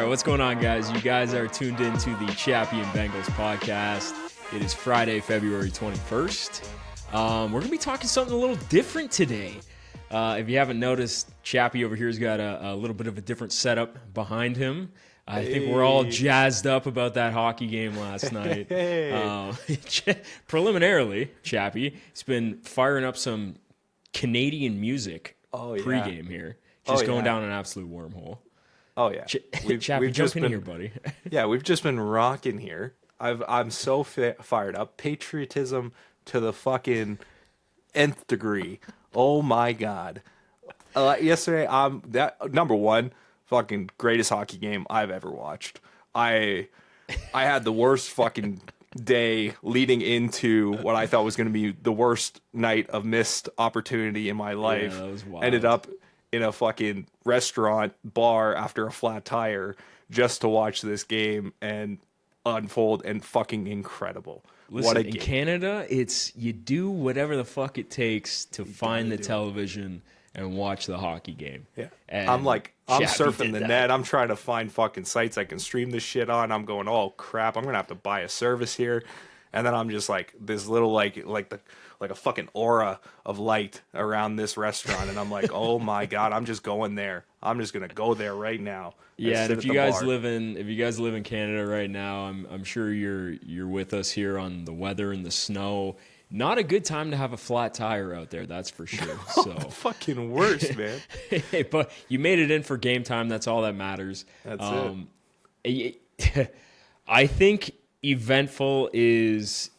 right, what's going on, guys? You guys are tuned into the Chappy Bengals Podcast. It is Friday, February 21st. We're going to be talking something a little different today. If you haven't noticed, Chappy over here has got a little bit of a different setup behind him. I think we're all jazzed up about that hockey game last night. Preliminarily, Chappy, he's been firing up some Canadian music pregame here. Just going down an absolute wormhole. Oh, yeah. Chappy, jump in here, buddy. Yeah, we've just been rocking here. I'm so fired up. Patriotism to the fucking nth degree. Oh, my God. Yesterday, that number one, fucking greatest hockey game I've ever watched. I had the worst fucking day leading into what I thought was going to be the worst night of missed opportunity in my life. Yeah, that was wild. Ended up in a fucking restaurant bar after a flat tire just to watch this game and unfold, and fucking incredible. Listen, what a in game. Canada, it's you do whatever the fuck it takes to find the television and watch the hockey game. Yeah. And I'm Chappy surfing did the that. net. I'm trying to find fucking sites I can stream this shit on. I'm going, oh crap, I'm gonna have to buy a service here. And then I'm just like this little like a fucking aura of light around this restaurant, and I'm like, oh my God, I'm just going there. I'm just gonna go there right now. Yeah, and sit if at you the guys bar. live in Canada right now, I'm sure you're with us here on the weather and the snow. Not a good time to have a flat tire out there, that's for sure. So the fucking worst, man. but you made it in for game time. That's all that matters. That's it. I think eventful is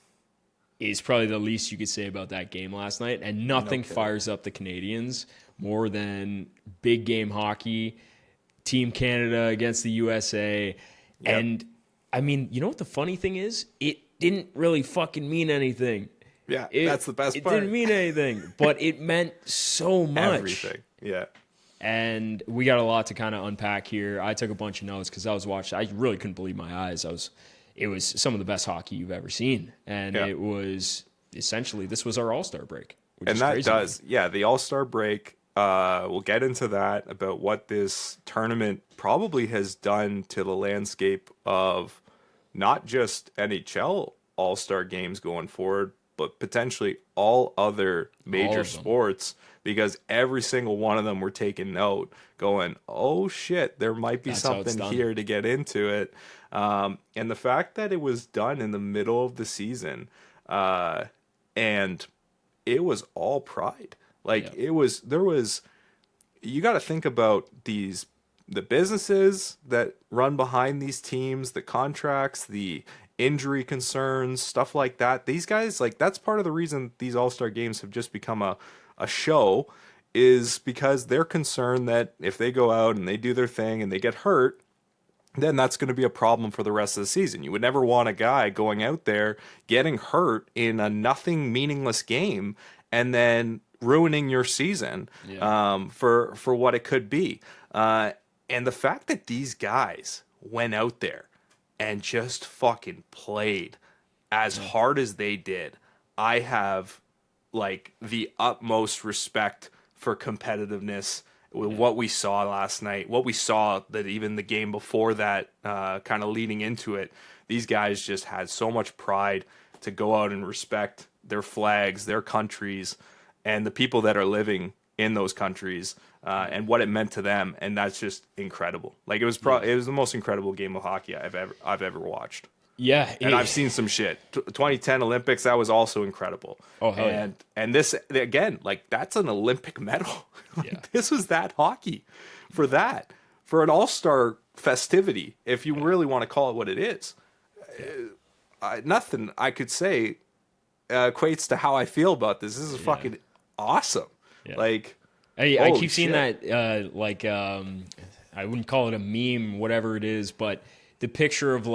probably the least you could say about that game last night, and nothing fires up the Canadians more than big game hockey, Team Canada against the USA. Yep. And I mean, you know what the funny thing is? It didn't really fucking mean anything. Yeah, that's the best part. It didn't mean anything, but it meant so much. Everything. Yeah. And we got a lot to kind of unpack here. I took a bunch of notes because I was watching. I really couldn't believe my eyes. It was some of the best hockey you've ever seen, and it was essentially this was our All-Star break. And that does, the All-Star break. We'll get into that about what this tournament probably has done to the landscape of not just NHL All-Star games going forward, but potentially all other major sports, because every single one of them were taking note, going, oh shit, there might be something here to get into it. And the fact that it was done in the middle of the season, and it was all pride. You got to think about the businesses that run behind these teams, the contracts, the injury concerns, stuff like that. These guys, that's part of the reason these All-Star games have just become a show, is because they're concerned that if they go out and they do their thing and they get hurt, then that's going to be a problem for the rest of the season. You would never want a guy going out there getting hurt in a nothing meaningless game and then ruining your season for what it could be. And the fact that these guys went out there and just fucking played as hard as they did, I have the utmost respect for competitiveness with what we saw last night, what we saw that even the game before that, kind of leading into it, these guys just had so much pride to go out and respect their flags, their countries, and the people that are living in those countries, and what it meant to them. And that's just incredible. It was the most incredible game of hockey I've ever watched. Yeah, and I've seen some shit. 2010 Olympics, that was also incredible. Oh, hell yeah. And this, again, that's an Olympic medal. Yeah. This was that hockey for an all-star festivity, if you really want to call it what it is. Nothing I could say equates to how I feel about this. This is fucking awesome. Yeah. I keep seeing that, I wouldn't call it a meme, whatever it is, but the picture of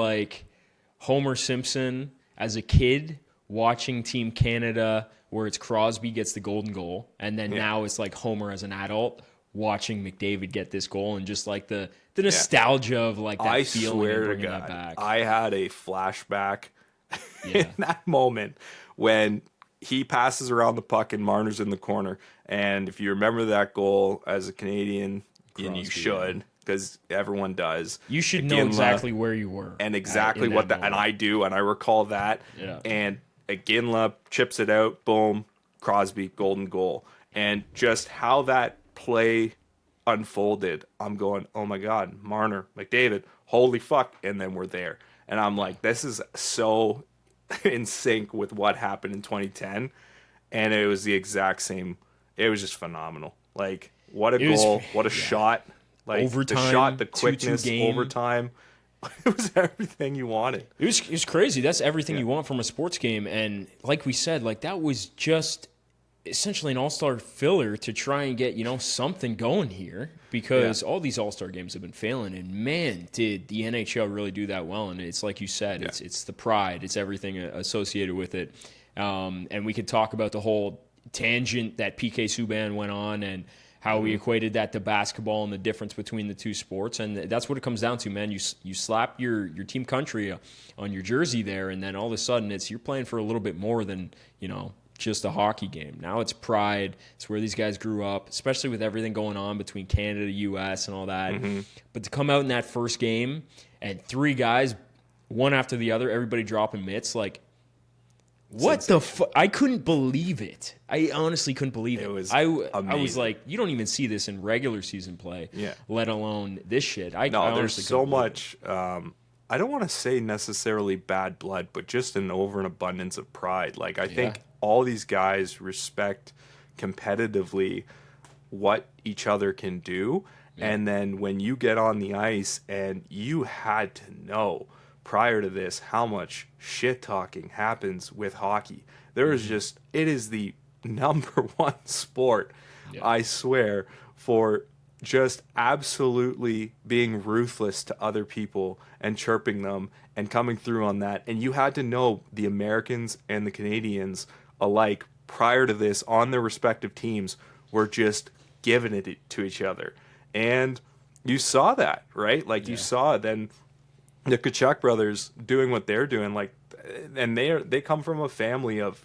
Homer Simpson as a kid watching Team Canada, where it's Crosby gets the golden goal, and then now it's Homer as an adult watching McDavid get this goal, and just the nostalgia of that feeling and bringing that back. I had a flashback in that moment when he passes around the puck and Marner's in the corner, and if you remember that goal as a Canadian, and you should, because everyone does. You should know exactly where you were. And exactly what that, and I do, and I recall that. Yeah. And Iginla chips it out, boom, Crosby, golden goal. And just how that play unfolded, I'm going, oh my God, Marner, McDavid, holy fuck. And then we're there. And I'm like, this is so in sync with what happened in 2010. And it was the exact same. It was just phenomenal. Like, what a goal, what a shot. Like, overtime, the shot, the quickness, 2-2 game. Overtime. It was everything you wanted. It was crazy. That's everything you want from a sports game. And like we said, like that was just essentially an all-star filler to try and get, something going here, because all these all-star games have been failing, and man, did the NHL really do that well. And it's like you said, it's the pride, it's everything associated with it. And we could talk about the whole tangent that PK Subban went on and how we equated that to basketball and the difference between the two sports. And that's what it comes down to, man. You slap your team country on your jersey there, and then all of a sudden you're playing for a little bit more than, just a hockey game. Now it's pride. It's where these guys grew up, especially with everything going on between Canada, U.S., and all that. Mm-hmm. But to come out in that first game and three guys, one after the other, everybody dropping mitts, like, what the fuck? I couldn't believe it. I honestly couldn't believe it. It was I was like, you don't even see this in regular season play, let alone this shit. There's so much, I don't want to say necessarily bad blood, but just an over and abundance of pride. Like, I think all these guys respect competitively what each other can do. Yeah. And then when you get on the ice, and you had to know prior to this how much shit talking happens with hockey. There is just, it is the number one sport, I swear, for just absolutely being ruthless to other people and chirping them and coming through on that. And you had to know the Americans and the Canadians alike prior to this on their respective teams were just giving it to each other. And you saw that, right? Like you saw then the Kachuk brothers doing what they're doing, like, and they come from a family of,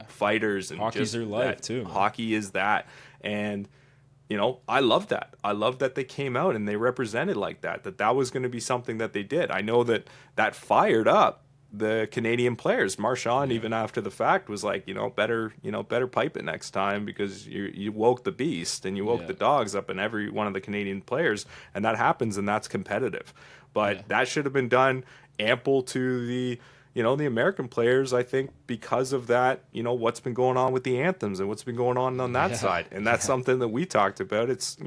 fighters, and hockey's just their life that. too. Hockey is that. And I love that. I love that they came out and they represented like that was going to be something that they did. I know that fired up the Canadian players. Marchand, even after the fact, was like, better pipe it next time, because you woke the beast and you woke the dogs up in every one of the Canadian players, and that happens, and that's competitive. But that should have been done ample to the American players, I think, because of that, what's been going on with the anthems and what's been going on that side. And that's something that we talked about. It's,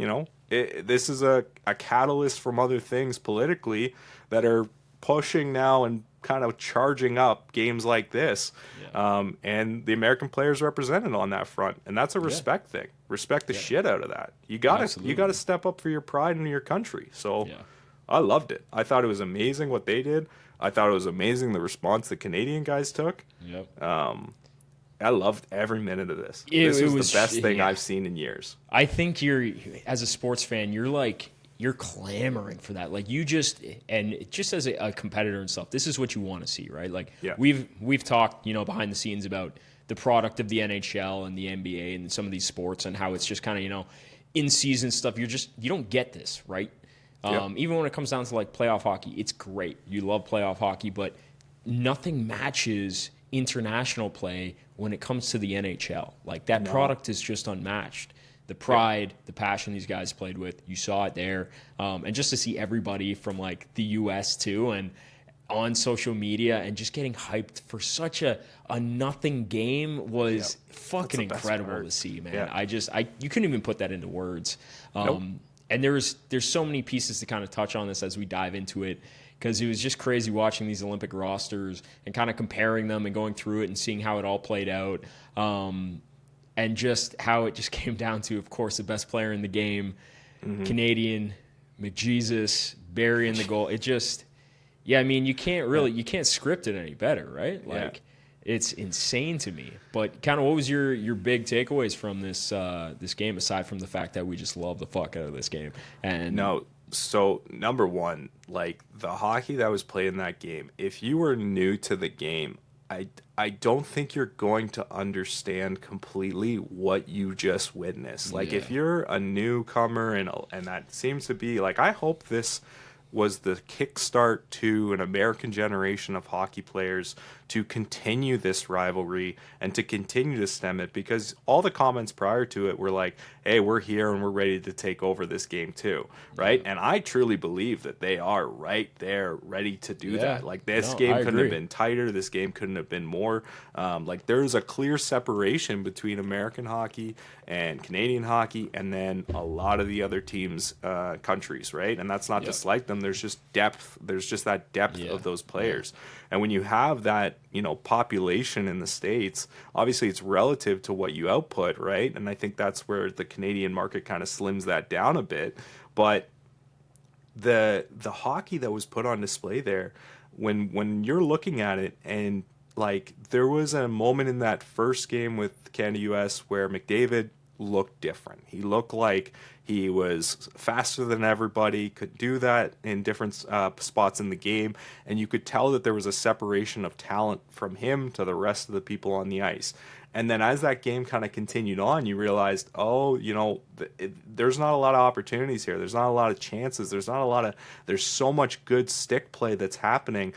this is a catalyst from other things politically that are pushing now and kind of charging up games like this. And the American players represented on that front. And that's a respect thing. Respect the shit out of that. You gotta step up for your pride and your country. So I loved it. I thought it was amazing what they did. I thought it was amazing the response the Canadian guys took. I loved every minute of this. This was the best thing I've seen in years. I think as a sports fan, you're clamoring for that. Like, just as a competitor and stuff, this is what you want to see, right? Like, we've talked, behind the scenes about the product of the NHL and the NBA and some of these sports, and how it's just kind of, in season stuff. You don't get this, right? Even when it comes down to like playoff hockey, it's great. You love playoff hockey, but nothing matches international play when it comes to the NHL. Like, that product is just unmatched. The pride, the passion these guys played with, you saw it there. And just to see everybody from like the U.S. too, and on social media, and just getting hyped for such a nothing game was fucking incredible to see, man. You couldn't even put that into words. And there's so many pieces to kind of touch on this as we dive into it, because it was just crazy watching these Olympic rosters and kind of comparing them and going through it and seeing how it all played out. And just how it just came down to, of course, the best player in the game, Canadian, McJesus, burying the goal. It just, you can't script it any better, right? Like, it's insane to me. But kind of, what was your big takeaways from this game, aside from the fact that we just love the fuck out of this game? And so number one, like, the hockey that was played in that game, if you were new to the game, I don't think you're going to understand completely what you just witnessed. Like, if you're a newcomer and that seems to be like, I hope this was the kickstart to an American generation of hockey players to continue this rivalry and to continue to stem it, because all the comments prior to it were like, hey, we're here and we're ready to take over this game too, right? And I truly believe that they are right there ready to do that. Like, this game couldn't have been tighter. This game couldn't have been more. Like, there's a clear separation between American hockey and Canadian hockey and then a lot of the other teams, countries, right? And that's not to slight them. There's just depth. There's just that depth of those players. And when you have that, population in the States, obviously it's relative to what you output, right? And I think that's where the Canadian market kind of slims that down a bit. But the hockey that was put on display there, when you're looking at it, and like, there was a moment in that first game with Canada US where McDavid looked different. He looked like he was faster than everybody, could do that in different spots in the game, and you could tell that there was a separation of talent from him to the rest of the people on the ice. And then as that game kind of continued on, you realized, there's not a lot of opportunities here. There's not a lot of chances. There's so much good stick play that's happening.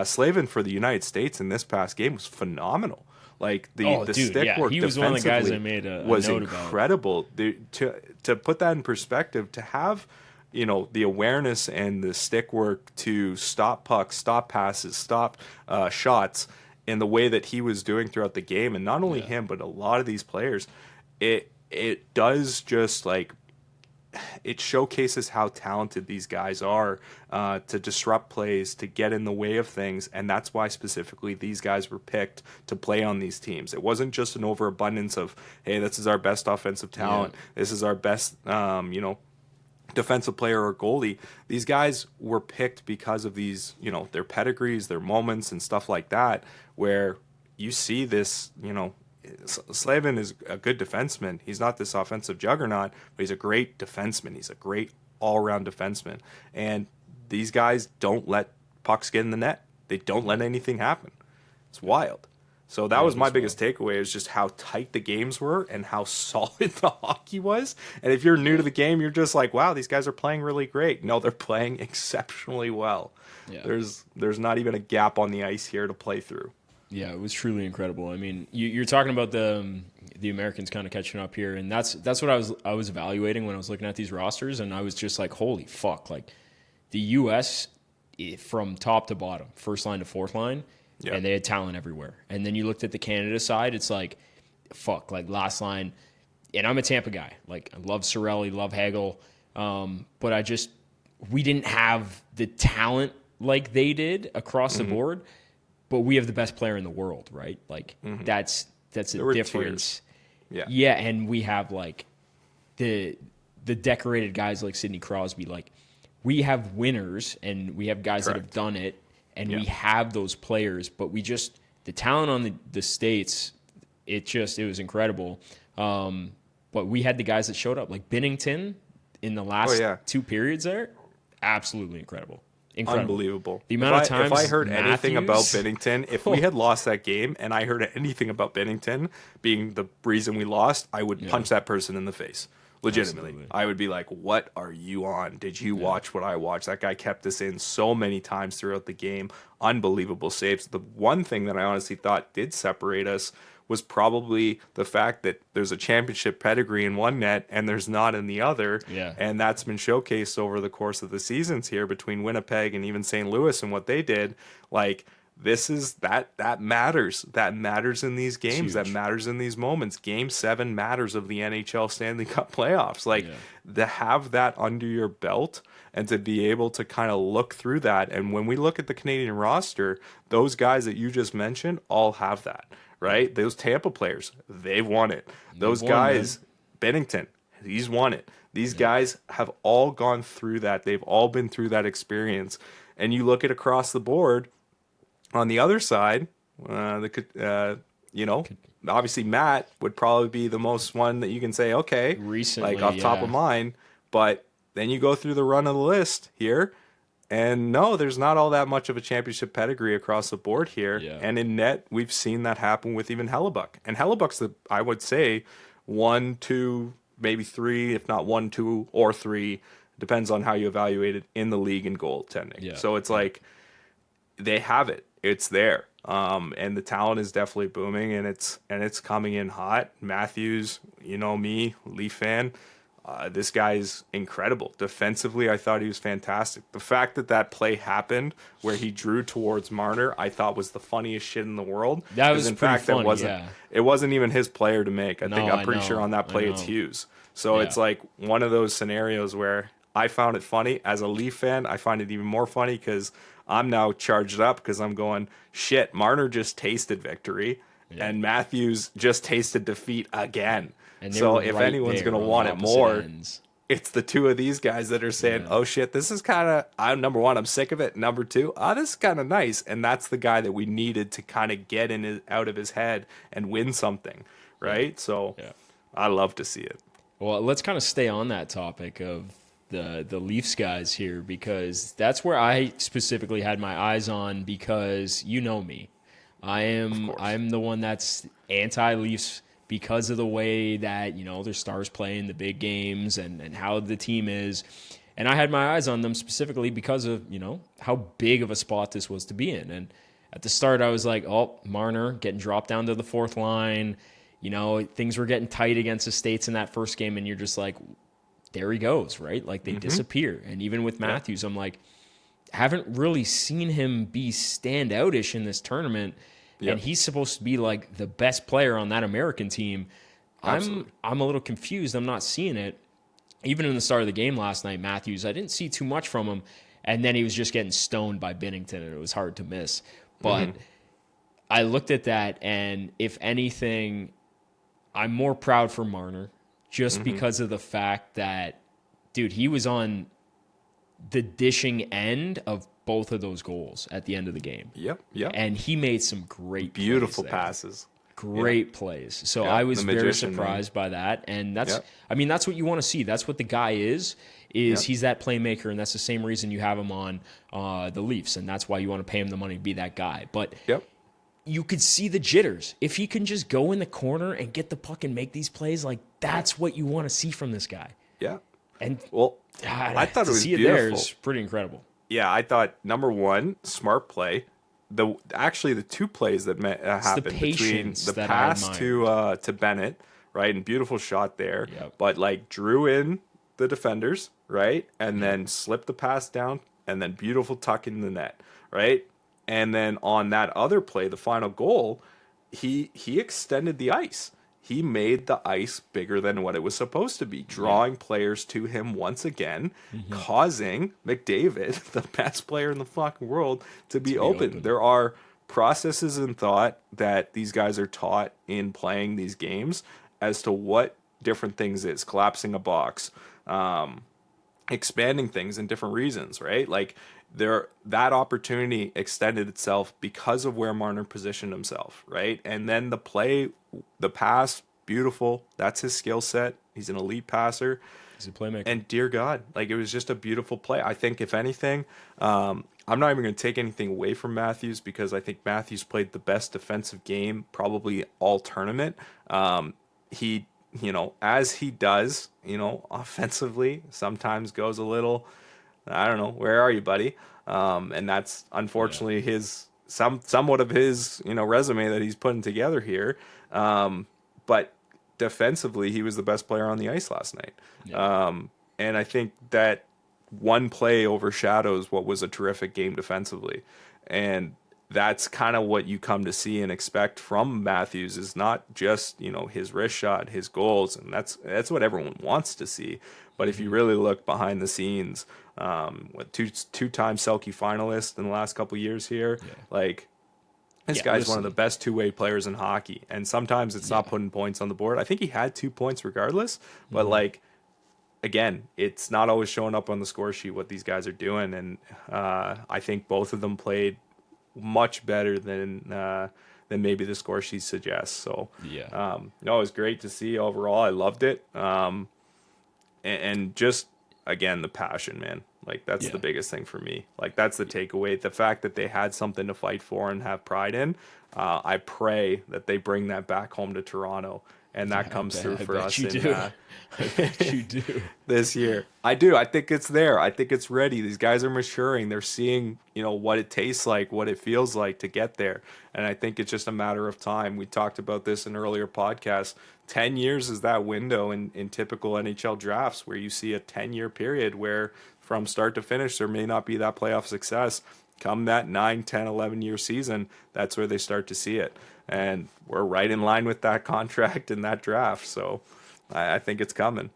Slavin for the United States in this past game was phenomenal. Like, the stick work he was one of the guys I made a was note incredible. To put that in perspective, to have the awareness and the stick work to stop pucks, stop passes, stop shots in the way that he was doing throughout the game, and not only him but a lot of these players, it does just like, it showcases how talented these guys are to disrupt plays, to get in the way of things, and that's why specifically these guys were picked to play on these teams. It wasn't just an overabundance of, hey, this is our best offensive talent, this is our best, defensive player or goalie. These guys were picked because of these, their pedigrees, their moments, and stuff like that, where you see this, Slavin is a good defenseman. He's not this offensive juggernaut, but he's a great defenseman. He's a great all-around defenseman. And these guys don't let pucks get in the net. They don't let anything happen. It's wild. So that was my biggest takeaway, is just how tight the games were and how solid the hockey was. And if you're new to the game, you're just like, wow, these guys are playing really great. No, they're playing exceptionally well. Yeah. There's not even a gap on the ice here to play through. Yeah, it was truly incredible. I mean, you're talking about the Americans kind of catching up here, and that's what I was evaluating when I was looking at these rosters, and I was just like, holy fuck! Like, the U.S. from top to bottom, first line to fourth line, and they had talent everywhere. And then you looked at the Canada side, it's like, fuck, like last line. And I'm a Tampa guy. Like, I love Cirelli, love Hagel, but we didn't have the talent like they did across the board. But we have the best player in the world, right? Like, that's a difference. Tiers. Yeah, and we have like the decorated guys like Sidney Crosby. Like, we have winners and we have guys that have done it, and we have those players. But the talent on the States, it was incredible. But we had the guys that showed up, like Binnington in the last 2 periods there, absolutely incredible. Incredible. Unbelievable. The amount of times if I heard anything about Binnington, if we had lost that game and I heard anything about Binnington being the reason we lost, I would punch that person in the face. Legitimately. Absolutely. I would be like, what are you on? Did you watch what I watched? That guy kept us in so many times throughout the game. Unbelievable saves. The one thing that I honestly thought did separate us was probably the fact that there's a championship pedigree in one net and there's not in the other. Yeah. And that's been showcased over the course of the seasons here between Winnipeg and even St. Louis and what they did. Like, that matters. That matters in these games. That matters in these moments. Game 7 matters of the NHL Stanley Cup playoffs. Like, to have that under your belt and to be able to kind of look through that. And when we look at the Canadian roster, those guys that you just mentioned all have that. Right? Those Tampa players, they've won it. Those guys, Binnington, he's won it. These guys have all gone through that. They've all been through that experience. And you look at across the board, on the other side, obviously Matt would probably be the most one that you can say, okay, recently, like off top of mind. But then you go through the run of the list here, And no, there's not all that much of a championship pedigree across the board here. Yeah. And in net, we've seen that happen with even Hellebuck. And Hellebuck's, I would say, 1, 2, maybe 3, if not 1, 2, or 3, depends on how you evaluate it, in the league in goaltending. Yeah. So it's like they have it. It's there. And the talent is definitely booming, and it's coming in hot. Matthews, you know me, Leaf fan. This guy's incredible. Defensively, I thought he was fantastic. The fact that play happened where he drew towards Marner, I thought was the funniest shit in the world. That was in pretty fact, funny, it wasn't even his player to make. I'm pretty know, sure on that play I it's know. Hughes. So Yeah. it's like one of those scenarios where I found it funny. As a Leaf fan, I find it even more funny because I'm now charged up because I'm going, shit, Marner just tasted victory, and Matthews just tasted defeat again. And they So were if right anyone's there going to on want it opposite more, ends. it's the two of these guys that are saying, oh shit, this is kind of, number one, I'm sick of it. Number two, this is kind of nice. And that's the guy that we needed to kind of get out of his head and win something, right? So I love to see it. Well, let's kind of stay on that topic of the Leafs guys here, because that's where I specifically had my eyes on, because you know me. I'm the one that's anti-Leafs because of the way that, their stars play in the big games and how the team is. And I had my eyes on them specifically because of, how big of a spot this was to be in. And at the start, I was like, oh, Marner getting dropped down to the fourth line. Things were getting tight against the States in that first game, and you're just like, there he goes, right? Like, they disappear. And even with Matthews, I'm like, haven't really seen him be standout-ish in this tournament. And he's supposed to be like the best player on that American team. I'm a little confused. I'm not seeing it. Even in the start of the game last night, Matthews, I didn't see too much from him. And then he was just getting stoned by Binnington, and it was hard to miss. But I looked at that, and if anything, I'm more proud for Marner just because of the fact that, dude, he was on the dishing end of both of those goals at the end of the game. Yep. And he made some great Beautiful plays there. passes. Great plays. So I was very magician, surprised by that. And that's what you want to see. That's what the guy is he's that playmaker, and that's the same reason you have him on the Leafs, and that's why you want to pay him the money to be that guy. But you could see the jitters. If he can just go in the corner and get the puck and make these plays, like, that's what you want to see from this guy. Yeah. And I thought it was see beautiful. It there is pretty incredible. Yeah, I thought, number one, smart play. The two plays that happened between the pass to Bennett, right, and beautiful shot there. But like drew in the defenders, right, and then slipped the pass down, and then beautiful tuck in the net, right, and then on that other play, the final goal, he extended the ice. He made the ice bigger than what it was supposed to be, drawing players to him once again, causing McDavid, the best player in the fucking world, to be open. There are processes in thought that these guys are taught in playing these games as to what different things is. Collapsing a box, expanding things in different reasons, right? Like, that opportunity extended itself because of where Marner positioned himself, right? And then the pass, beautiful. That's his skill set. He's an elite passer. He's a playmaker. And dear God, like, it was just a beautiful play. I think, if anything, I'm not even going to take anything away from Matthews, because I think Matthews played the best defensive game probably all tournament. He, as he does, offensively, sometimes goes a little, I don't know, where are you, buddy? And that's unfortunately his somewhat of his resume that he's putting together here. But defensively, he was the best player on the ice last night. And I think that one play overshadows what was a terrific game defensively. And that's kind of what you come to see and expect from Matthews, is not just, his wrist shot, his goals, and that's what everyone wants to see. But if you really look behind the scenes, with two-time Selke finalist in the last couple of years here, like, this guy's one of the best two-way players in hockey. And sometimes it's not putting points on the board. I think he had 2 points regardless, but like, again, it's not always showing up on the score sheet what these guys are doing. And I think both of them played much better than maybe the score sheet suggests. So it was great to see overall. I loved it. And just, again, the passion, man. Like, that's Yeah. the biggest thing for me. Like, that's the takeaway. The fact that they had something to fight for and have pride in. I pray that they bring that back home to Toronto, and that comes through for us in I bet you do. this year. I do. I think it's there. I think it's ready. These guys are maturing. They're seeing, what it tastes like, what it feels like to get there. And I think it's just a matter of time. We talked about this in earlier podcasts. 10 years is that window in typical NHL drafts where you see a 10-year period where from start to finish, there may not be that playoff success. Come that 9, 10, 11-year season, that's where they start to see it. And we're right in line with that contract and that draft. So I think it's coming.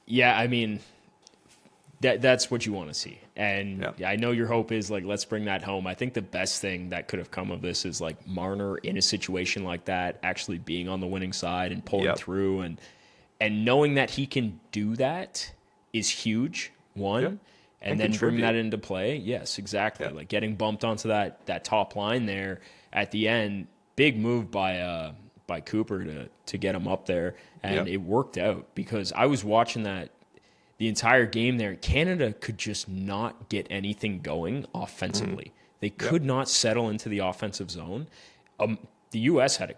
Yeah, I mean, that's what you want to see. And I know your hope is, like, let's bring that home. I think the best thing that could have come of this is, like, Marner in a situation like that actually being on the winning side and pulling through. And knowing that he can do that is huge, one. Yep. And then bring that into play. Yes, exactly. Like getting bumped onto that top line there at the end. Big move by Cooper to get him up there. And it worked out because I was watching that the entire game there. Canada could just not get anything going offensively. They could not settle into the offensive zone. The U.S. had a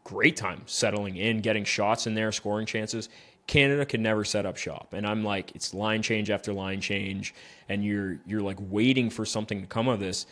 great time settling in, getting shots in there, scoring chances. Canada could never set up shop. And I'm like, it's line change after line change, and you're like waiting for something to come of this.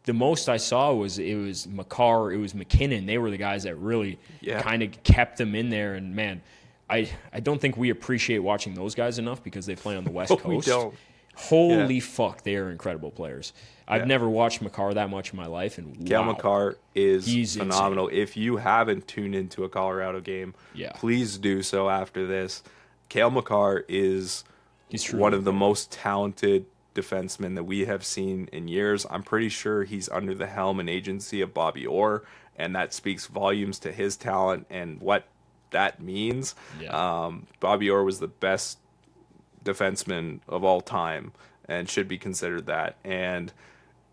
The most I saw was it was Makar, it was McKinnon. They were the guys that really kind of kept them in there. And, man, I don't think we appreciate watching those guys enough because they play on the West Coast. We don't. Holy fuck, they are incredible players. I've never watched Makar that much in my life, and Cale Makar is He's phenomenal. insane. If you haven't tuned into a Colorado game, please do so after this. Cale Makar is one of the most talented defensemen that we have seen in years. I'm pretty sure he's under the helm and agency of Bobby Orr, and that speaks volumes to his talent and what that means. Bobby Orr was the best defenseman of all time and should be considered that. And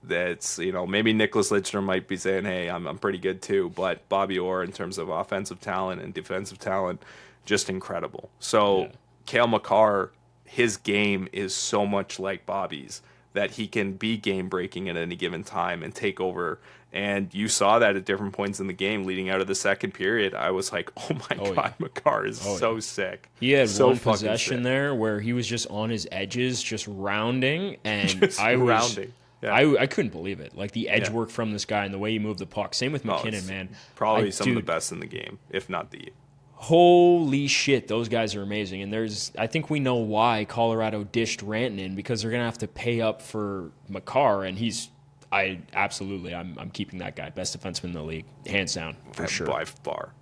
that's, maybe Nicholas Lidstrom might be saying, hey, I'm pretty good too, but Bobby Orr in terms of offensive talent and defensive talent, just incredible. So Cale Makar, his game is so much like Bobby's that he can be game breaking at any given time and take over. And you saw that at different points in the game leading out of the second period. I was like, oh my God, Makar is so sick. He had so one possession there where he was just on his edges, just rounding. And rounding. I couldn't believe it. Like the edge work from this guy and the way he moved the puck. Same with McKinnon, man. Probably some of the best in the game, if not the. Holy shit, those guys are amazing. And I think we know why Colorado dished Rantanen, because they're going to have to pay up for Makar, and I'm keeping that guy. Best defenseman in the league, hands down, for sure. By far.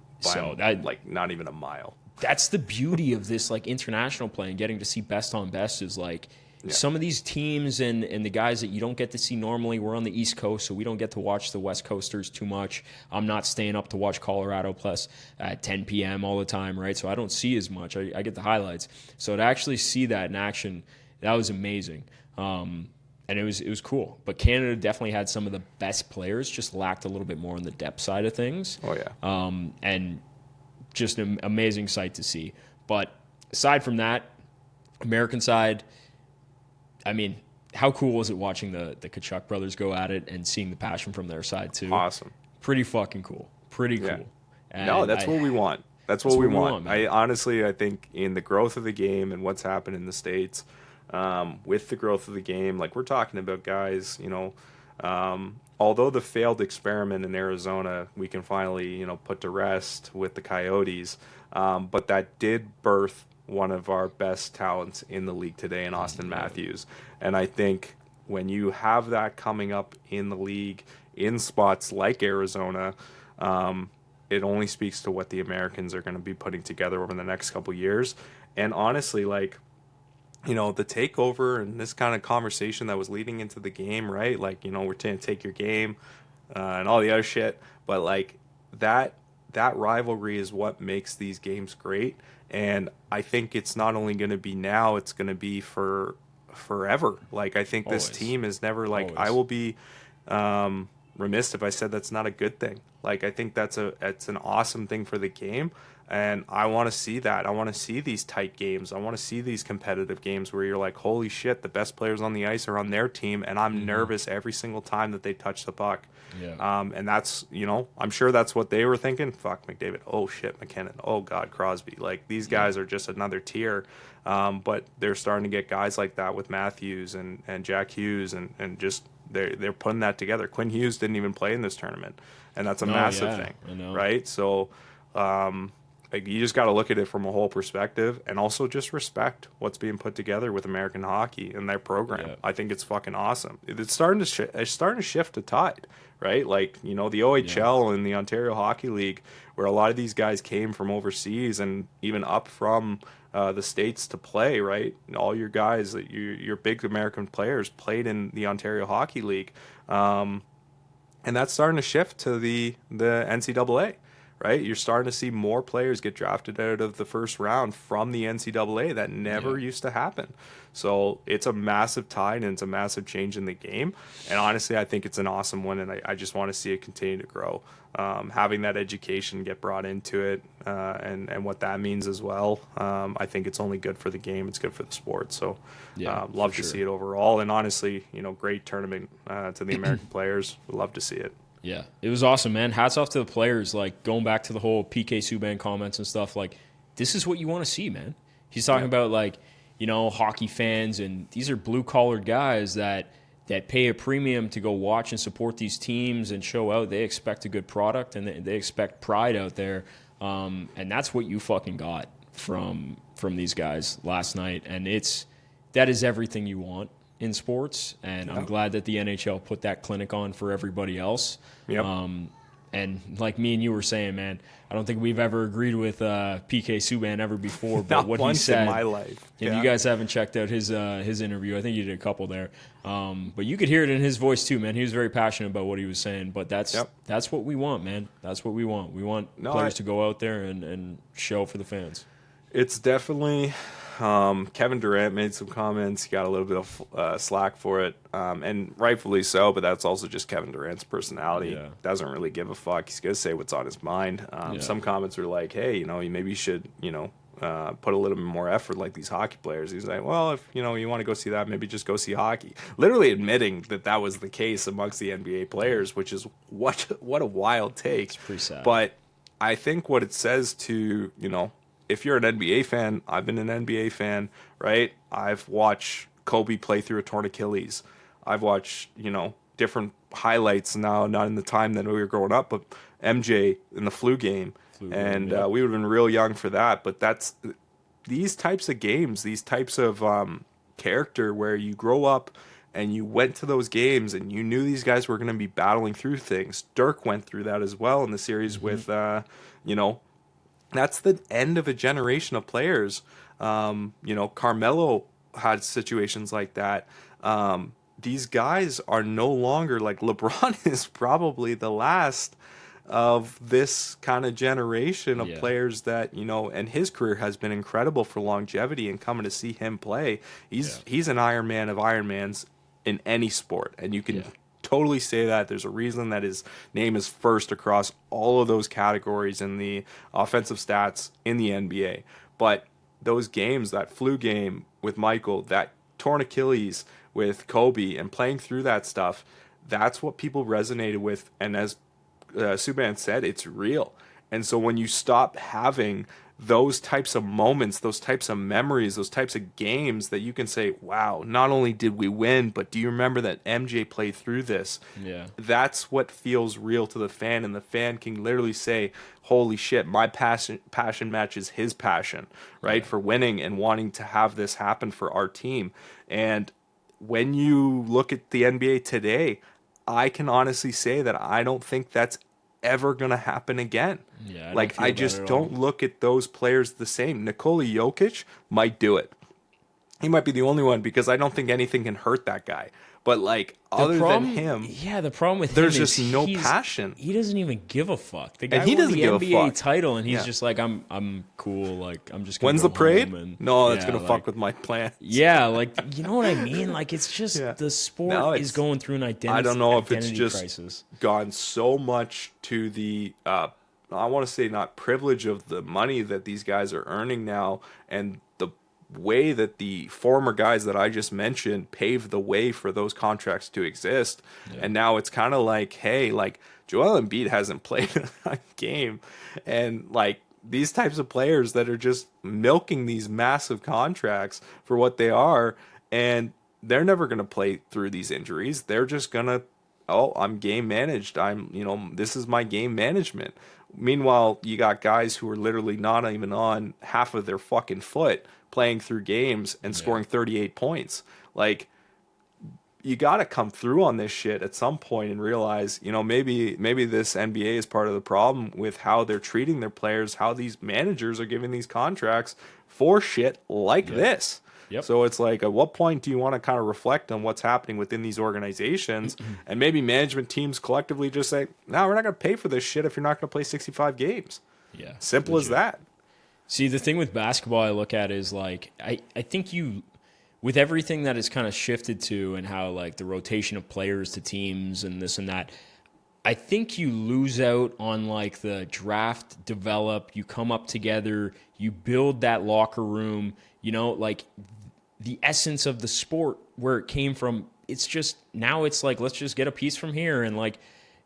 Not even a mile. That's the beauty of this, like, international play and getting to see best on best is, like, some of these teams and the guys that you don't get to see normally. We're on the East Coast, so we don't get to watch the West Coasters too much. I'm not staying up to watch Colorado plus at 10 p.m. all the time, right? So I don't see as much. I get the highlights. So to actually see that in action, that was amazing. And it was cool. But Canada definitely had some of the best players, just lacked a little bit more on the depth side of things. Oh, yeah. And just an amazing sight to see. But aside from that, American side, I mean, how cool was it watching the Tkachuk brothers go at it and seeing the passion from their side, too? Awesome. Pretty fucking cool. Pretty cool. Yeah. No, that's what we want. That's what we want. I think in the growth of the game and what's happened in the States, with the growth of the game, like we're talking about guys, although the failed experiment in Arizona, we can finally, put to rest with the Coyotes, but that did birth one of our best talents in the league today in Austin Matthews. And I think when you have that coming up in the league in spots like Arizona, it only speaks to what the Americans are going to be putting together over the next couple years. And honestly, like, the takeover and this kind of conversation that was leading into the game, right? Like, we're going to take your game and all the other shit. But, like, that rivalry is what makes these games great. And I think it's not only going to be now, it's going to be for forever. Like, I think this team is never, like, I will be remiss if I said that's not a good thing. Like, I think it's an awesome thing for the game. And I want to see that. I want to see these tight games. I want to see these competitive games where you're like, holy shit, the best players on the ice are on their team, and I'm nervous every single time that they touch the puck. Yeah. And that's, I'm sure that's what they were thinking. Fuck, McDavid. Oh, shit, McKinnon. Oh, God, Crosby. Like, these guys are just another tier. But they're starting to get guys like that with Matthews and Jack Hughes, and just they're putting that together. Quinn Hughes didn't even play in this tournament, and that's a massive thing, I know. right? So like, you just got to look at it from a whole perspective, and also just respect what's being put together with American hockey and their program. Yeah. I think it's fucking awesome. It's starting to shift the tide, right? Like, the OHL and the Ontario Hockey League, where a lot of these guys came from overseas and even up from the States to play, right? All your guys, your big American players played in the Ontario Hockey League. And that's starting to shift to the NCAA. Right, you're starting to see more players get drafted out of the first round from the NCAA. That never used to happen. So it's a massive tide, and it's a massive change in the game. And honestly, I think it's an awesome one, and I just want to see it continue to grow. Having that education get brought into it, and what that means as well. I think it's only good for the game. It's good for the sport. So love to see it overall. And honestly, great tournament to the American players. Would love to see it. Yeah, it was awesome, man. Hats off to the players. Like, going back to the whole PK Subban comments and stuff, like, this is what you want to see, man. He's talking about, like, hockey fans, and these are blue-collared guys that pay a premium to go watch and support these teams and show out. They expect a good product, and they expect pride out there. And that's what you fucking got from these guys last night. And that is everything you want in sports, and I'm glad that the NHL put that clinic on for everybody else. Yep. And like me and you were saying, man, I don't think we've ever agreed with PK Subban ever before, but Not what once he said in my life. If you guys haven't checked out his interview, I think you did a couple there. But you could hear it in his voice too, man. He was very passionate about what he was saying. But that's what we want, man. That's what we want. We want players to go out there and show for the fans. It's definitely Kevin Durant made some comments. He got a little bit of slack for it, and rightfully so, but that's also just Kevin Durant's personality. Yeah. Doesn't really give a fuck. He's going to say what's on his mind. Some comments were like, hey, maybe you should, put a little bit more effort like these hockey players. He's like, well, if, you want to go see that, maybe just go see hockey. Literally admitting that was the case amongst the NBA players, which is what a wild take. It's pretty sad. But I think what it says to, if you're an NBA fan, I've been an NBA fan, right? I've watched Kobe play through a torn Achilles. I've watched, different highlights now, not in the time that we were growing up, but MJ in the flu game. We would have been real young for that. But that's these types of games, these types of character where you grow up and you went to those games and you knew these guys were going to be battling through things. Dirk went through that as well in the series with, that's the end of a generation of players. Carmelo had situations like that. These guys are no longer, like, LeBron is probably the last of this kind of generation of players that, and his career has been incredible for longevity, and coming to see him play. He's an Iron Man of Ironmans in any sport, and you can totally say that. There's a reason that his name is first across all of those categories in the offensive stats in the NBA. But those games, that flu game with Michael, that torn Achilles with Kobe, and playing through that stuff, that's what people resonated with. And as Subban said, it's real. And so when you stop having those types of moments, those types of memories, those types of games that you can say, wow, not only did we win, but do you remember that MJ played through this? Yeah. That's what feels real to the fan, and the fan can literally say, holy shit, my passion matches his passion, right, for winning and wanting to have this happen for our team. And when you look at the NBA today, I can honestly say that I don't think that's ever going to happen again. Yeah, I just don't look at those players the same. Nikola Jokic might do it. He might be the only one, because I don't think anything can hurt that guy. But, like, other than him, the problem with there's him just no passion. He doesn't even give a fuck. The guy And he won doesn't the give a NBA fuck. title, and he's just like, I'm cool. Like, I'm just gonna When's go the parade? home and, No, that's gonna fuck with my plans. Yeah, like, you know what I mean? Like, it's just the sport is going through an identity. I don't know if it's just crisis. gone so much to the I want to say not privilege of the money that these guys are earning now, and the way that the former guys that I just mentioned paved the way for those contracts to exist. Yeah. And now it's kind of like, hey, like Joel Embiid hasn't played a game, and like these types of players that are just milking these massive contracts for what they are, and they're never going to play through these injuries. They're just going to, oh, I'm game managed. This is my game management. Meanwhile, you got guys who are literally not even on half of their fucking foot playing through games and scoring 38 points. Like, you got to come through on this shit at some point and realize, maybe this NBA is part of the problem with how they're treating their players, how these managers are giving these contracts for shit like this. Yep. So it's like, at what point do you want to kind of reflect on what's happening within these organizations? And maybe management teams collectively just say, no, we're not going to pay for this shit if you're not going to play 65 games. Yeah. Simple as that. See, the thing with basketball I look at is like, I think with everything that has kind of shifted to and how like the rotation of players to teams and this and that, I think you lose out on like the draft, develop, you come up together, you build that locker room, like the essence of the sport where it came from. It's just, now it's like, let's just get a piece from here. And like,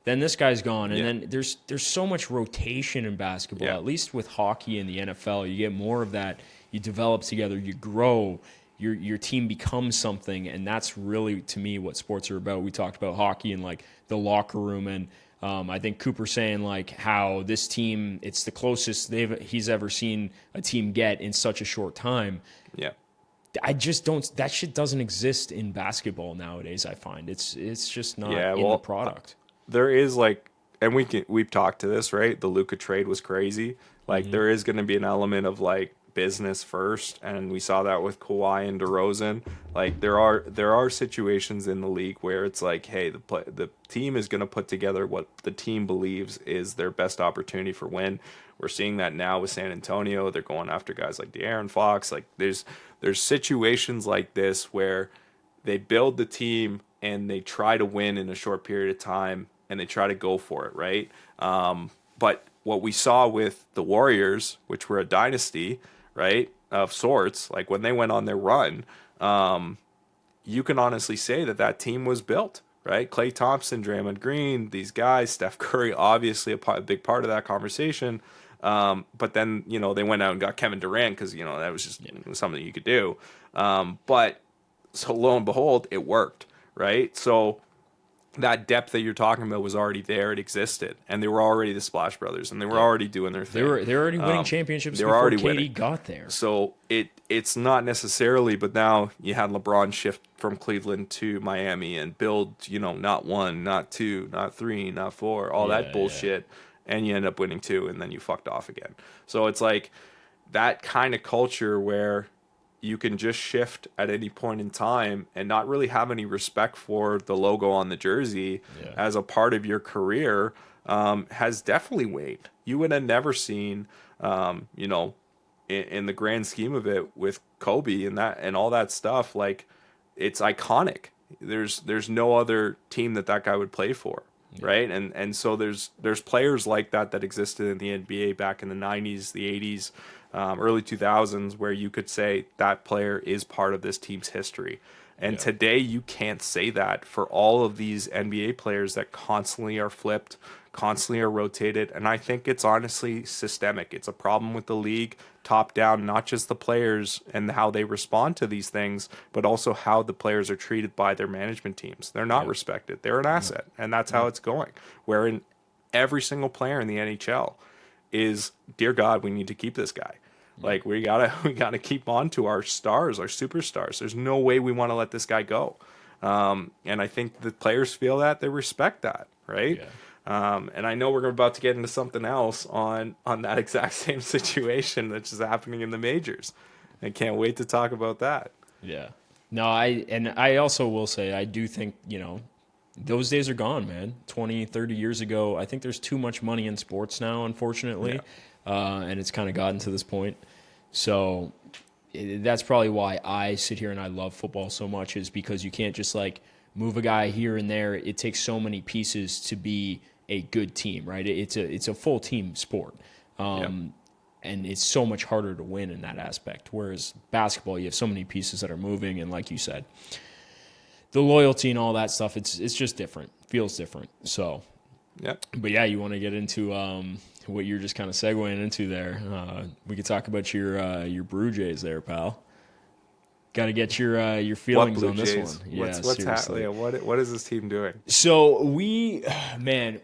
then this guy's gone. And then there's so much rotation in basketball, at least with hockey and the NFL, you get more of that. You develop together, you grow, your team becomes something. And that's really, to me, what sports are about. We talked about hockey and like the locker room. And I think Cooper saying like how this team, it's the closest he's ever seen a team get in such a short time. Yeah. I just don't. That shit doesn't exist in basketball nowadays. I find it's just not in the product. There is like, and we've talked to this, right? The Luka trade was crazy. Like there is going to be an element of like business first, and we saw that with Kawhi and DeRozan. Like there are situations in the league where it's like, hey, the team is going to put together what the team believes is their best opportunity for win. We're seeing that now with San Antonio. They're going after guys like De'Aaron Fox. Like there's situations like this where they build the team and they try to win in a short period of time and they try to go for it, right? But what we saw with the Warriors, which were a dynasty, right, of sorts, like when they went on their run, you can honestly say that team was built, right? Klay Thompson, Draymond Green, these guys, Steph Curry, obviously a big part of that conversation. But then, they went out and got Kevin Durant because, that was just something you could do. But so lo and behold, it worked, right? So that depth that you're talking about was already there. It existed. And they were already the Splash Brothers, and they were already doing their thing. They were already winning championships before KD got there. So it's not necessarily, but now you had LeBron shift from Cleveland to Miami and build, not 1, not 2, not 3, not 4, all that bullshit. And you end up winning 2, and then you fucked off again. So it's like that kind of culture where you can just shift at any point in time and not really have any respect for the logo on the jersey as a part of your career has definitely waned. You would have never seen, in the grand scheme of it with Kobe and all that stuff, like it's iconic. There's no other team that guy would play for. Yeah. Right. And so there's players like that existed in the NBA back in the 90s, the 80s, early 2000s, where you could say that player is part of this team's history. And today you can't say that for all of these NBA players that constantly are flipped, constantly are rotated. And I think it's honestly systemic. It's a problem with the league, top down, not just the players and how they respond to these things, but also how the players are treated by their management teams. They're not respected. They're an asset. And that's how it's going. Wherein every single player in the NHL is, dear God, we need to keep this guy. Like we gotta keep on to our stars, our superstars. There's no way we want to let this guy go. And I think the players feel that, they respect that, right? Yeah. And I know we're about to get into something else on that exact same situation that's just happening in the majors. I can't wait to talk about that. Yeah. No, I also will say, I do think, those days are gone, man. 20, 30 years ago, I think there's too much money in sports now, unfortunately. And it's kind of gotten to this point. So that's probably why I sit here and I love football so much, is because you can't just like move a guy here and there. It takes so many pieces to be a good team, right? It's a full team sport. And it's so much harder to win in that aspect. Whereas basketball, you have so many pieces that are moving, and like you said, the loyalty and all that stuff, it's just different. Feels different. So, But yeah, you want to get into what you're just kind of segueing into there. We could talk about your Brew Jays there, pal. Got to get your feelings on this one. What's happening? What is this team doing? So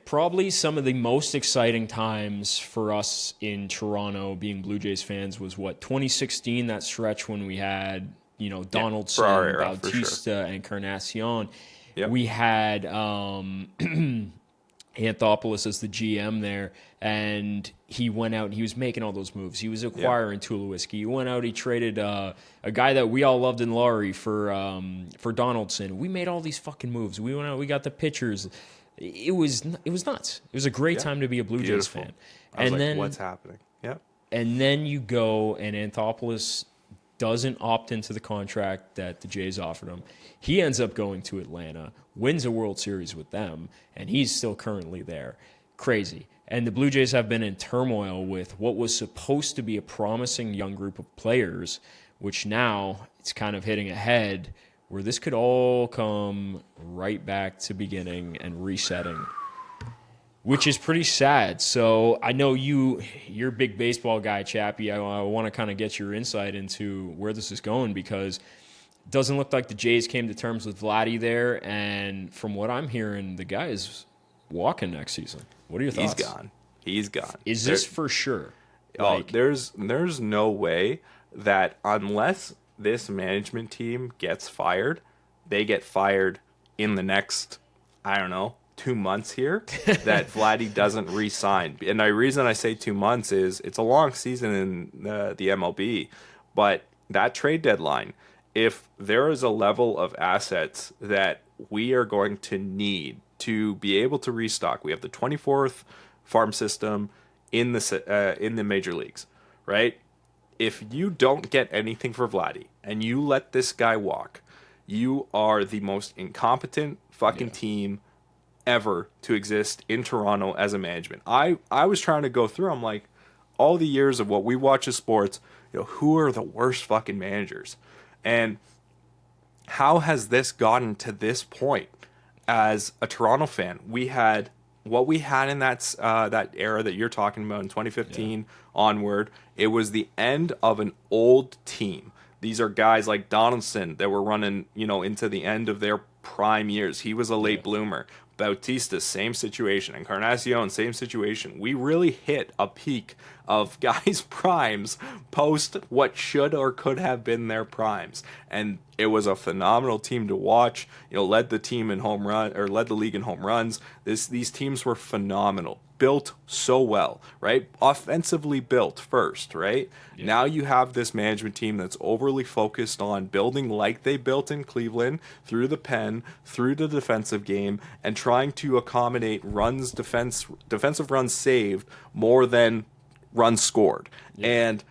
probably some of the most exciting times for us in Toronto, being Blue Jays fans, was 2016, that stretch when we had Donaldson, Bautista, and Encarnacion. Yep. We had Anthopoulos as the GM there, and he went out and he was making all those moves. He was acquiring Tulowitzki. He went out, he traded a guy that we all loved in Laurie for Donaldson. We made all these fucking moves. We went out, we got the pitchers. It was nuts. It was a great time to be a Blue Jays fan. Then what's happening? Yep. And then you go and Anthopoulos doesn't opt into the contract that the Jays offered him. He ends up going to Atlanta, wins a World Series with them, and he's still currently there. Crazy. And the Blue Jays have been in turmoil with what was supposed to be a promising young group of players, which now it's kind of hitting a head where this could all come right back to beginning and resetting, which is pretty sad. So I know you're a big baseball guy, Chappy. I want to kind of get your insight into where this is going, because it doesn't look like the Jays came to terms with Vladdy there. And from what I'm hearing, the guy is walking next season. What are your thoughts? He's gone. Is this for sure? There's no way that unless this management team gets fired, they get fired in the next, 2 months here, that Vladdy doesn't re-sign. And the reason I say 2 months is it's a long season in the MLB, but that trade deadline, if there is a level of assets that we are going to need to be able to restock, we have the 24th farm system in the major leagues, right? If you don't get anything for Vladdy and you let this guy walk, you are the most incompetent fucking team ever to exist in Toronto as a management. I was trying to go through, I'm like, all the years of what we watch as sports, who are the worst fucking managers? And how has this gotten to this point? As a Toronto fan, we had what we had in that era that you're talking about in 2015 onward. It was the end of an old team. These are guys like Donaldson that were running, into the end of their prime years. He was a late bloomer. Bautista, same situation. Encarnacion, same situation. We really hit a peak of guys' primes post what should or could have been their primes. And it was a phenomenal team to watch. Led the league in home runs. These teams were phenomenal. Built so well, right? Offensively built first, right? Yeah. Now you have this management team that's overly focused on building like they built in Cleveland, through the pen, through the defensive game, and trying to accommodate defensive runs saved more than runs scored. Yeah. And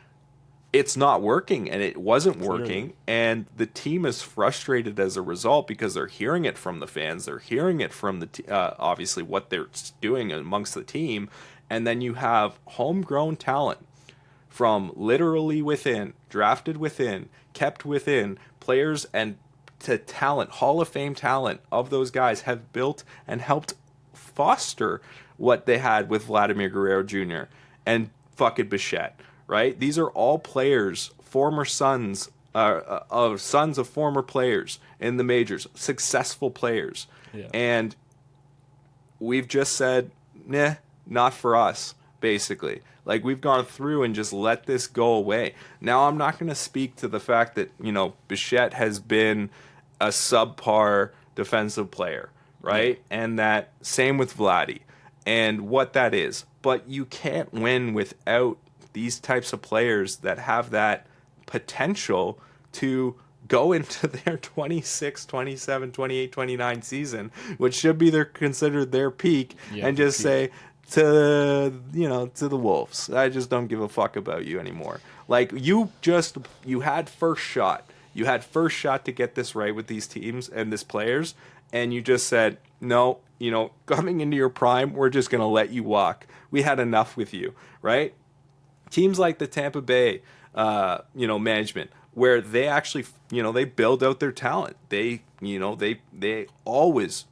it's not working, and it wasn't working, and the team is frustrated as a result because they're hearing it from the fans, they're hearing it from the obviously what they're doing amongst the team, and then you have homegrown talent from literally within, drafted within, kept within, players and to talent, Hall of Fame talent of those guys have built and helped foster what they had with Vladdy Guerrero Jr. and fucking Bichette. Right? These are all players, former sons of former players in the majors, successful players. Yeah. And we've just said, nah, not for us, basically. Like, we've gone through and just let this go away. Now, I'm not going to speak to the fact that, Bichette has been a subpar defensive player, right? Yeah. And that same with Vladdy and what that is. But you can't win without these types of players that have that potential to go into their 26, 27, 28, 29 season, which should be considered their peak, and just say to the Wolves, I just don't give a fuck about you anymore. Like, you had first shot. You had first shot to get this right with these teams and these players, and you just said, no, coming into your prime, we're just going to let you walk. We had enough with you, right? Teams like the Tampa Bay, management, where they actually, they build out their talent. They always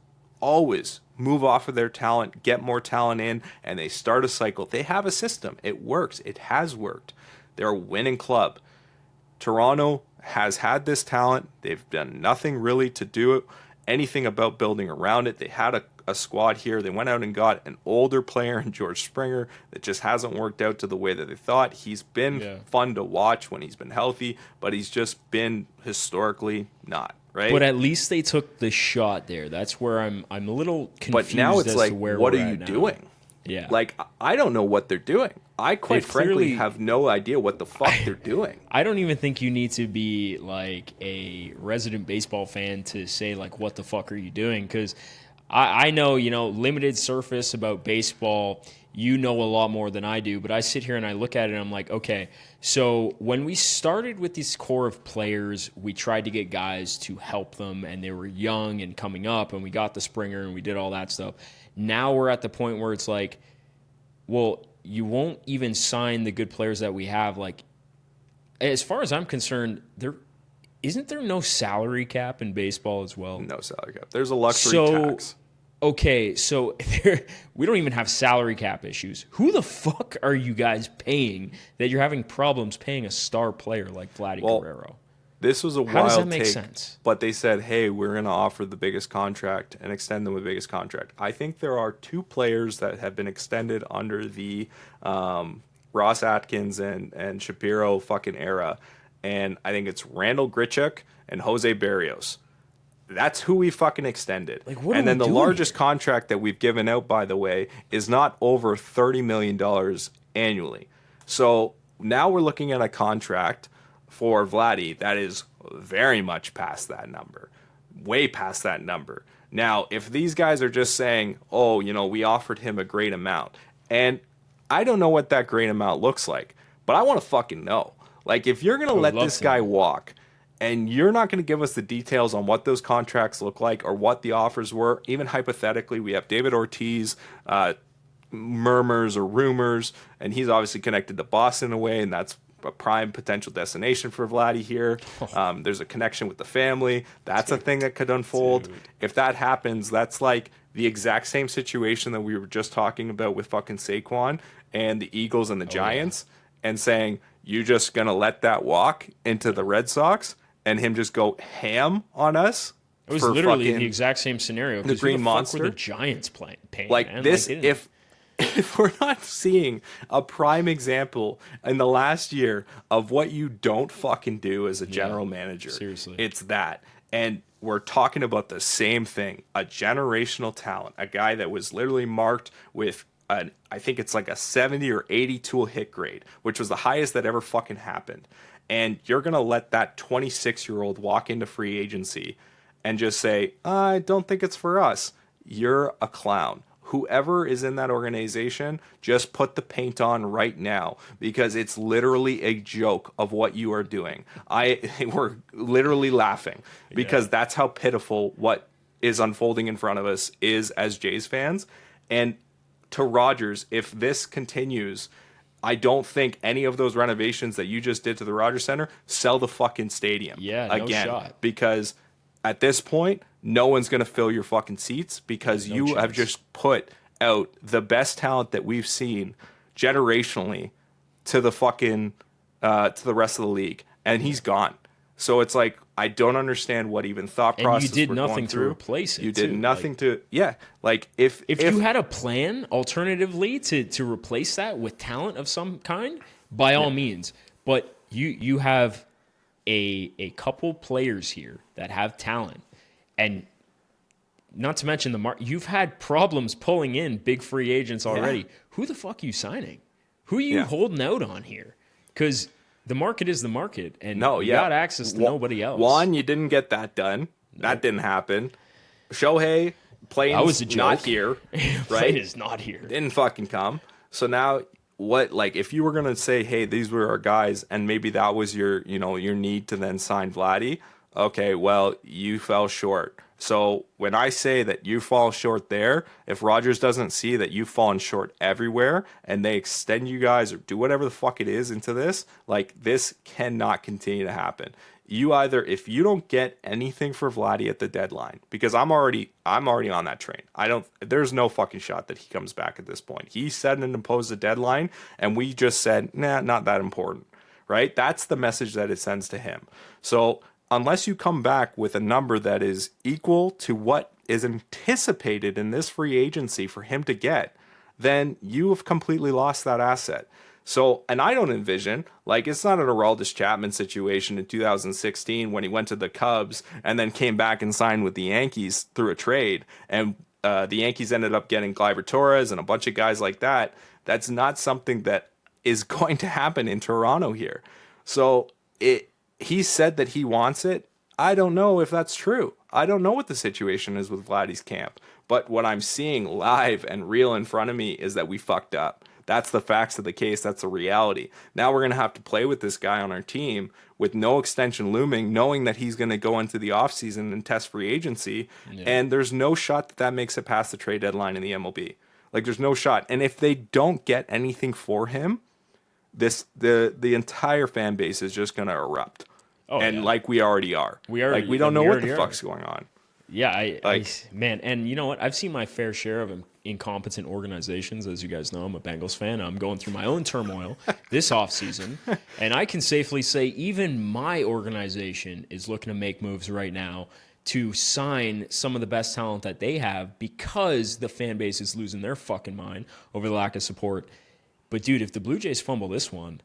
move off of their talent, get more talent in, and they start a cycle. They have a system. It works. It has worked. They're a winning club. Toronto has had this talent. They've done nothing really to do anything about building around it. They had a squad here. They went out and got an older player in George Springer that just hasn't worked out to the way that they thought. He's been fun to watch when he's been healthy, but he's just been historically not, right? But at least they took the shot there. That's where I'm a little confused. But now it's as like, to where what we're are you at now. doing? Yeah. Like, I don't know what they're doing. I quite frankly have no idea what the fuck they're doing. I don't even think you need to be like a resident baseball fan to say like, what the fuck are you doing? Because I know, limited surface about baseball. You know a lot more than I do, but I sit here and I look at it and I'm like, okay, so when we started with this core of players, we tried to get guys to help them, and they were young and coming up, and we got the Springer and we did all that stuff. Now we're at the point where it's like, well, you won't even sign the good players that we have. Like, as far as I'm concerned, isn't there no salary cap in baseball as well? No salary cap. There's a luxury tax. Okay, so we don't even have salary cap issues. Who the fuck are you guys paying that you're having problems paying a star player like Vladdy Guerrero? This was a How does that wild make take, sense? but they said, hey, we're going to offer the biggest contract and extend them with the biggest contract. I think there are two players that have been extended under the Ross Atkins and Shapiro fucking era, and I think it's Randall Grichuk and Jose Barrios. That's who we fucking extended. Like, what and are then we the doing largest here? contract that we've given out, by the way, is not over $30 million annually. So now we're looking at a contract for Vladdy that is very much past that number, way past that number. Now, if these guys are just saying, oh, we offered him a great amount, and I don't know what that great amount looks like, but I want to fucking know. Like, if you're going to let this guy walk, and you're not going to give us the details on what those contracts look like or what the offers were, even hypothetically, we have David Ortiz, murmurs or rumors, and he's obviously connected to Boston in a way, and that's a prime potential destination for Vladdy here. There's a connection with the family. That's a thing that could unfold. If that happens, that's like the exact same situation that we were just talking about with fucking Saquon and the Eagles and the Giants, and saying, you just going to let that walk into the Red Sox and him just go ham on us? It was literally the exact same scenario. The Green Monster. Were the Giants paying like man? this, like, if we're not seeing a prime example in the last year of what you don't fucking do as a general manager, seriously, it's that. And we're talking about the same thing, a generational talent, a guy that was literally marked with I think it's like a 70 or 80 tool hit grade, which was the highest that ever fucking happened. And you're going to let that 26-year-old walk into free agency and just say, I don't think it's for us. You're a clown. Whoever is in that organization, just put the paint on right now, because it's literally a joke of what you are doing. We're literally laughing because that's how pitiful what is unfolding in front of us is as Jays fans. And to Rogers, if this continues, I don't think any of those renovations that you just did to the Rogers Center, sell the fucking stadium. Yeah, again, no shot. Because at this point, no one's going to fill your fucking seats, because you have just put out the best talent that we've seen generationally to the fucking to the rest of the league, and he's gone. So it's like, I don't understand what even thought process. And you did we're nothing going to through. replace it. You did nothing to like if you had a plan alternatively to replace that with talent of some kind, by all means. But you have a couple players here that have talent, and not to mention you've had problems pulling in big free agents already. Who the fuck are you signing? Who are you holding out on here? Because the market is the market, and you got access to nobody else. One, you didn't get that done. That didn't happen. Shohei, plane's that was a joke. not here, right? Plane is not here. Didn't fucking come. So now what, like, if you were going to say, hey, these were our guys, and maybe that was your, your need to then sign Vladdy, okay, well, you fell short. So when I say that you fall short there, if Rogers doesn't see that you've fallen short everywhere and they extend you guys or do whatever the fuck it is into this, like, this cannot continue to happen. You either, if you don't get anything for Vladdy at the deadline, because I'm already on that train. There's no fucking shot that he comes back at this point. He said and imposed a deadline, and we just said, nah, not that important, right? That's the message that it sends to him. So unless you come back with a number that is equal to what is anticipated in this free agency for him to get, then you have completely lost that asset. So, and I don't envision, like, it's not an Aroldis Chapman situation in 2016 when he went to the Cubs and then came back and signed with the Yankees through a trade. And the Yankees ended up getting Gleyber Torres and a bunch of guys like that. That's not something that is going to happen in Toronto here. So he said that he wants it. I don't know if that's true. I don't know what the situation is with Vladdy's camp. But what I'm seeing live and real in front of me is that we fucked up. That's the facts of the case. That's the reality. Now we're going to have to play with this guy on our team with no extension looming, knowing that he's going to go into the offseason and test free agency. Yeah. And there's no shot that makes it past the trade deadline in the MLB. Like, there's no shot. And if they don't get anything for him, the entire fan base is just going to erupt. Oh, and like we already are. We don't know what the fuck's going on. Yeah, man, and you know what? I've seen my fair share of incompetent organizations. As you guys know, I'm a Bengals fan. I'm going through my own turmoil this offseason, and I can safely say even my organization is looking to make moves right now to sign some of the best talent that they have because the fan base is losing their fucking mind over the lack of support. But, dude, if the Blue Jays fumble this one,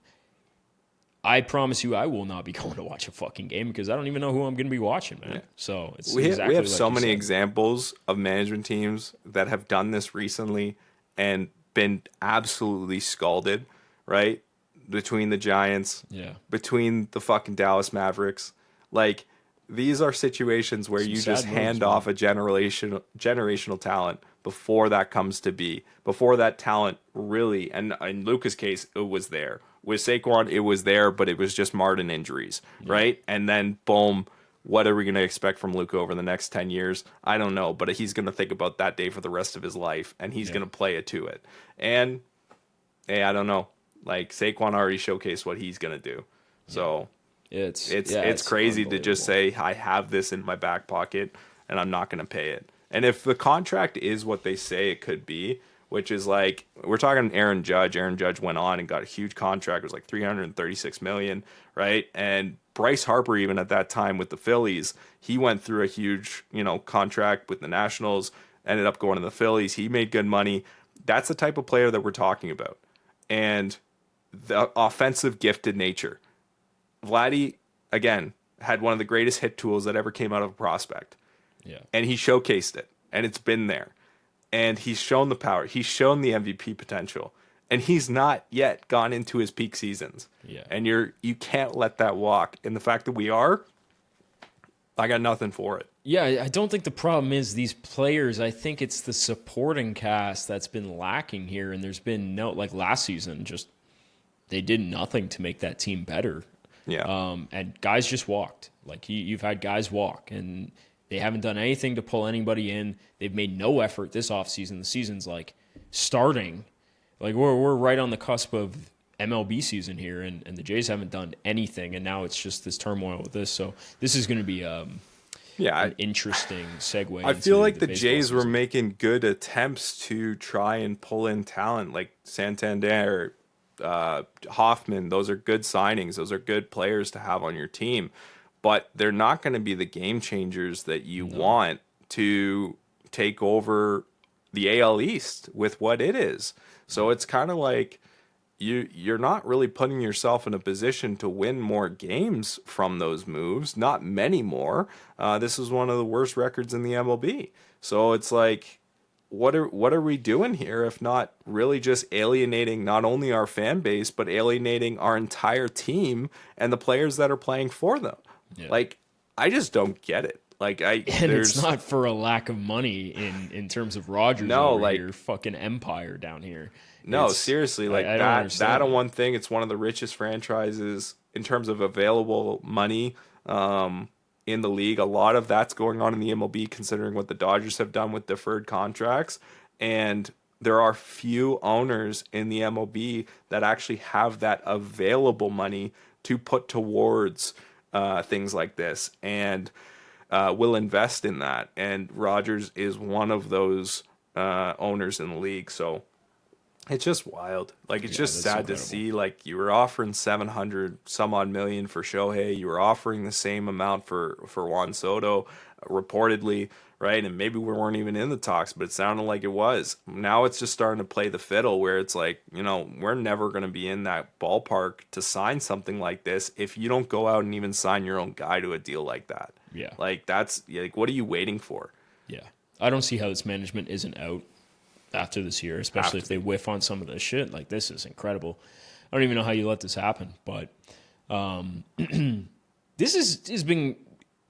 I promise you I will not be going to watch a fucking game because I don't even know who I'm going to be watching, man. Yeah. So it's we have so many examples of management teams that have done this recently and been absolutely scalded, right? Between the Giants, between the fucking Dallas Mavericks. Like, these are situations where you just hand off a generational talent before that comes to be, before that talent really, and in Luka's case, it was there. With Saquon, it was there, but it was just marred in injuries, right? And then, boom, what are we going to expect from Luka over the next 10 years? I don't know, but he's going to think about that day for the rest of his life, and he's going to play it to it. And, hey, I don't know. Like, Saquon already showcased what he's going to do. So it's crazy to just say, I have this in my back pocket, and I'm not going to pay it. And if the contract is what they say it could be, which is like, we're talking Aaron Judge. Aaron Judge went on and got a huge contract. It was like $336 million, right? And Bryce Harper, even at that time with the Phillies, he went through a huge, contract with the Nationals, ended up going to the Phillies. He made good money. That's the type of player that we're talking about. And the offensive gifted nature. Vladdy, again, had one of the greatest hit tools that ever came out of a prospect. Yeah. And he showcased it, and it's been there. And he's shown the power. He's shown the MVP potential. And he's not yet gone into his peak seasons. Yeah. And you can't let that walk. And the fact that we are, I got nothing for it. Yeah, I don't think the problem is these players. I think it's the supporting cast that's been lacking here. And there's been like last season, just they did nothing to make that team better. Yeah. And guys just walked. Like you've had guys walk, and they haven't done anything to pull anybody in. They've made no effort this offseason. The season's like starting. Like we're right on the cusp of MLB season here, and the Jays haven't done anything, and now it's just this turmoil with this. So this is going to be an interesting segue. I feel like the Jays were making good attempts to try and pull in talent like Santander, Hoffman. Those are good signings. Those are good players to have on your team. But they're not going to be the game changers that you want to take over the AL East with what it is. So it's kind of like you're not really putting yourself in a position to win more games from those moves. Not many more. This is one of the worst records in the MLB. So it's like, what are we doing here if not really just alienating not only our fan base, but alienating our entire team and the players that are playing for them? Yeah. Like, I just don't get it. It's not for a lack of money in terms of Rogers. No, over here, fucking empire down here. No, seriously, like I don't understand that on one thing, it's one of the richest franchises in terms of available money in the league. A lot of that's going on in the MLB, considering what the Dodgers have done with deferred contracts. And there are few owners in the MLB that actually have that available money to put towards things like this, and will invest in that. And Rogers is one of those owners in the league. So it's just wild. Like, it's just sad to see. Like, you were offering 700 some odd million for Shohei. You were offering the same amount for Juan Soto, reportedly, right? And maybe we weren't even in the talks, but it sounded like it was. Now it's just starting to play the fiddle, where it's like, we're never going to be in that ballpark to sign something like this if you don't go out and even sign your own guy to a deal like that. Yeah. Like, what are you waiting for? Yeah. I don't see how this management isn't out after this year, especially if they whiff on some of this shit. Like, this is incredible. I don't even know how you let this happen, but this has been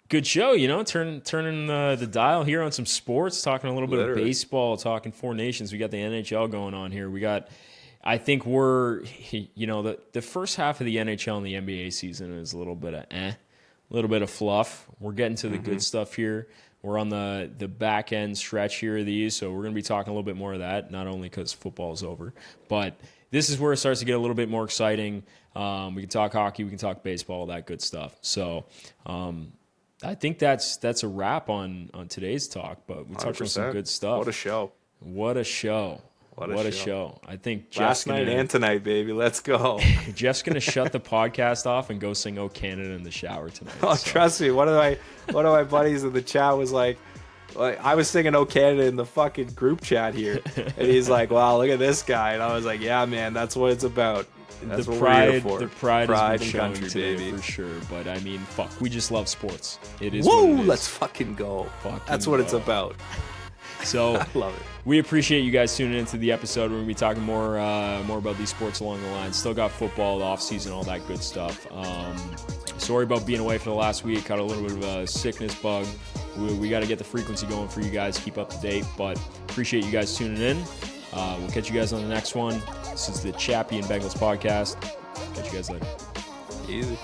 good show, turning the dial here on some sports, talking a little bit of baseball, talking Four Nations. We got the NHL going on here. We got, I think the first half of the NHL and the NBA season is a little bit of a little bit of fluff. We're getting to the good stuff here. We're on the back end stretch here of these, so we're going to be talking a little bit more of that, not only because football is over, but this is where it starts to get a little bit more exciting. We can talk hockey, we can talk baseball, all that good stuff. So I think that's a wrap on today's talk, but we touched on some good stuff. What a show. What a show. What a show. I think Jeff's last night and tonight, baby. Let's go. Jeff's going to shut the podcast off and go sing "Oh Canada" in the shower tonight. Oh, so. Trust me. One of my buddies in the chat was like, I was singing "Oh Canada" in the fucking group chat here. And he's like, wow, look at this guy. And I was like, yeah, man, that's what it's about. That's what we're here for. The pride has been showing country, today, baby. for sure. But, I mean, fuck. We just love sports. It is Woo, what it is. Let's fucking go. That's what it's about. So I love it. We appreciate you guys tuning into the episode. We're going to be talking more about these sports along the line. Still got football, the offseason, all that good stuff. Sorry about being away for the last week. Caught a little bit of a sickness bug. We got to get the frequency going for you guys. Keep up to date. But appreciate you guys tuning in. We'll catch you guys on the next one. This is the Chappy and Bengals Podcast. Catch you guys later. Easy.